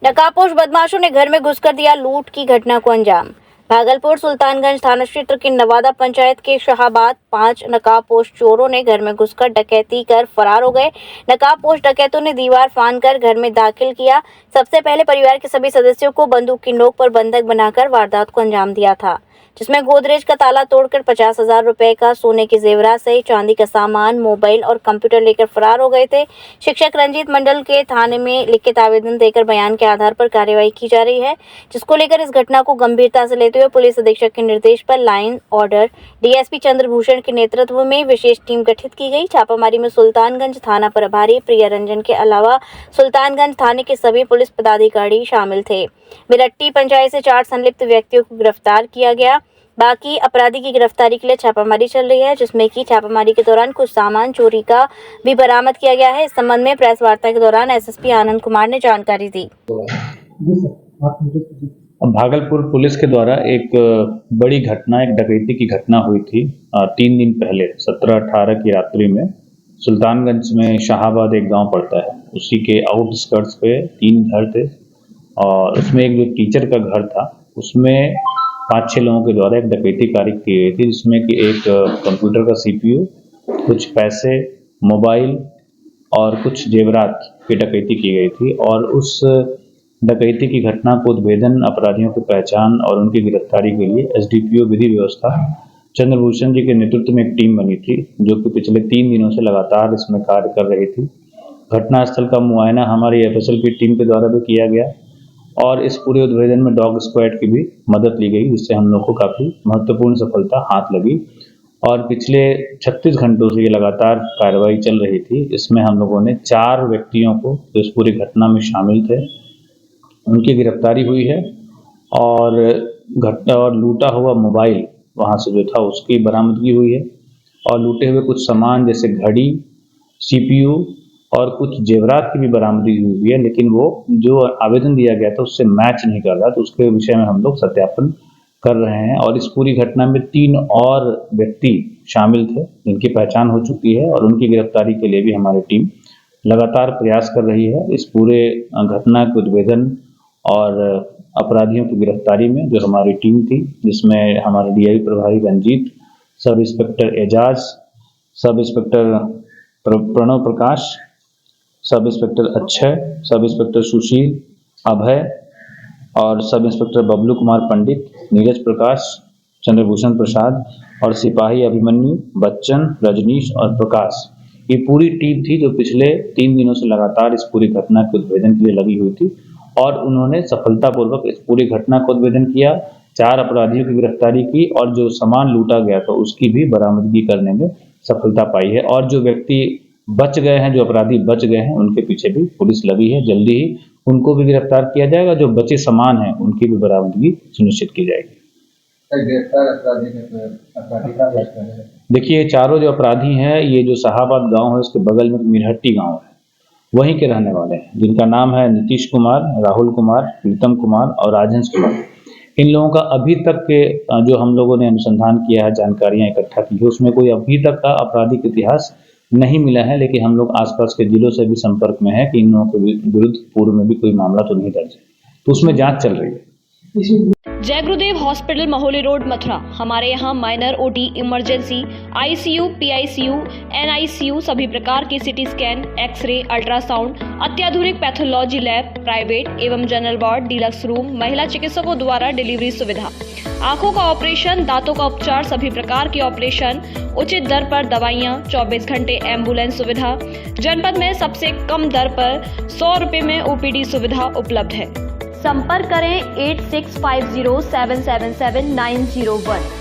नकाबपोश बदमाशों ने घर में घुसकर दिया लूट की घटना को अंजाम। भागलपुर सुल्तानगंज थाना क्षेत्र के नवादा पंचायत के शाहाबाद 5 नकाबपोश चोरों ने घर में घुसकर डकैती कर फरार हो गए। नकाबपोश डकैतों ने दीवार फांदकर घर में दाखिल किया। सबसे पहले परिवार के सभी सदस्यों को बंदूक की नोक पर बंधक बनाकर वारदात को अंजाम दिया था, जिसमें गोदरेज का ताला तोड़कर 50,000 रुपए का सोने के जेवरात सहित चांदी का सामान, मोबाइल और कंप्यूटर लेकर फरार हो गए थे। शिक्षक रंजीत मंडल के थाने में लिखित आवेदन देकर बयान के आधार पर कार्रवाई की जा रही है, जिसको लेकर इस घटना को गंभीरता से लेते हुए पुलिस अधीक्षक के निर्देश पर लाइन ऑर्डर डीएसपी चंद्रभूषण के नेतृत्व में विशेष टीम गठित की गई। छापामारी में सुल्तानगंज थाना प्रभारी प्रिया रंजन के अलावा सुल्तानगंज थाने के सभी पुलिस पदाधिकारी शामिल थे। मिरट्टी पंचायत से 4 संलिप्त व्यक्तियों को गिरफ्तार किया गया। बाकी अपराधी की गिरफ्तारी के लिए छापामारी चल रही है, जिसमें कि छापामारी के दौरान कुछ सामान चोरी का भी बरामद किया गया है। इस संबंध में प्रेस वार्ता के दौरान एसएसपी आनंद कुमार ने जानकारी दी। भागलपुर पुलिस के द्वारा एक बड़ी घटना, एक डकैती की घटना हुई थी 3 दिन पहले 17-18 की रात्रि में। सुल्तानगंज में शाहाबाद एक गांव पड़ता है, उसी के आउटस्कर्ट्स पे 3 घर थे और उसमें एक जो टीचर का घर था उसमें 5-6 लोगों के द्वारा एक डकैती कार्य की गई थी, जिसमें कि एक कंप्यूटर का CPU, कुछ पैसे, मोबाइल और कुछ जेवरात की डकैती की गई थी। और उस डकैती की घटना को उद्भेदन, अपराधियों की पहचान और उनकी गिरफ्तारी के लिए SDPO विधि व्यवस्था चंद्रभूषण जी के नेतृत्व में एक टीम बनी थी, जो कि पिछले 3 दिनों से लगातार इसमें कार्य कर रही थी। घटनास्थल का मुआयना हमारी FSL की टीम के द्वारा भी किया गया और इस पूरे उद्भेदन में डॉग स्क्वाड की भी मदद ली गई, जिससे हम लोग को काफ़ी महत्वपूर्ण सफलता हाथ लगी। और पिछले 36 घंटों से ये लगातार कार्रवाई चल रही थी। इसमें हम लोगों ने 4 व्यक्तियों को जो इस पूरी घटना में शामिल थे उनकी गिरफ्तारी हुई है और घटना और लूटा हुआ मोबाइल वहाँ से जो था उसकी बरामदगी हुई है और लूटे हुए कुछ सामान जैसे घड़ी, CPU और कुछ जेवरात की भी बरामदगी हुई है, लेकिन वो जो आवेदन दिया गया था उससे मैच नहीं कर रहा, तो उसके विषय में हम लोग सत्यापन कर रहे हैं। और इस पूरी घटना में 3 और व्यक्ति शामिल थे जिनकी पहचान हो चुकी है और उनकी गिरफ्तारी के लिए भी हमारी टीम लगातार प्रयास कर रही है। इस पूरे घटना के उद्भेदन और अपराधियों की गिरफ्तारी में जो हमारी टीम थी, जिसमें हमारे DIV प्रभारी Ranjit, sub inspector Ejaz, sub inspector Pranav प्रकाश, sub inspector Akshay, sub inspector सुशील, अभय और सब इंस्पेक्टर बबलू कुमार पंडित, नीरज प्रकाश, चंद्रभूषण प्रसाद और सिपाही अभिमन्यु, बच्चन, रजनीश और प्रकाश, ये पूरी टीम थी जो पिछले 3 दिनों से लगातार इस पूरी घटना के उद्भेदन के लिए लगी हुई थी और उन्होंने सफलतापूर्वक इस पूरी घटना को उद्भेदन किया, 4 अपराधियों की गिरफ्तारी की और जो सामान लूटा गया था उसकी भी बरामदगी करने में सफलता पाई है। और जो व्यक्ति बच गए हैं, जो अपराधी बच गए हैं, उनके पीछे भी पुलिस लगी है। जल्दी ही उनको भी गिरफ्तार किया जाएगा। जो बचे सामान हैं उनकी भी बरामदगी सुनिश्चित की जाएगी। देखिए, चारों जो अपराधी हैं, ये जो शाहाबाद गांव है उसके बगल में मिरहट्टी गांव है, वहीं के रहने वाले हैं, जिनका नाम है नीतीश कुमार, राहुल कुमार, प्रीतम कुमार और राजेंद्र कुमार। इन लोगों का अभी तक के जो हम लोगों ने अनुसंधान किया है, जानकारियां इकट्ठा की है, उसमें कोई अभी तक का आपराधिक इतिहास नहीं मिला है, लेकिन हम लोग आसपास के जिलों से भी संपर्क में है कि इन लोगों के विरुद्ध पूर्व में भी कोई मामला तो नहीं दर्ज है, तो उसमें जांच चल रही है। जय गुरुदेव हॉस्पिटल, महोली रोड, मथुरा। हमारे यहाँ minor, OT, emergency, ICU, PICU, NICU, सभी प्रकार के CT स्कैन, एक्सरे, अल्ट्रासाउंड, अत्याधुनिक पैथोलॉजी लैब, प्राइवेट एवं जनरल वार्ड, डीलक्स रूम, महिला चिकित्सकों द्वारा डिलीवरी सुविधा, आंखों का ऑपरेशन, दांतों का उपचार, सभी प्रकार के ऑपरेशन, उचित दर पर दवाइयाँ, 24 घंटे एम्बुलेंस सुविधा। जनपद में सबसे कम दर पर 100 रुपये में OPD सुविधा उपलब्ध है। संपर्क करें 8650777901।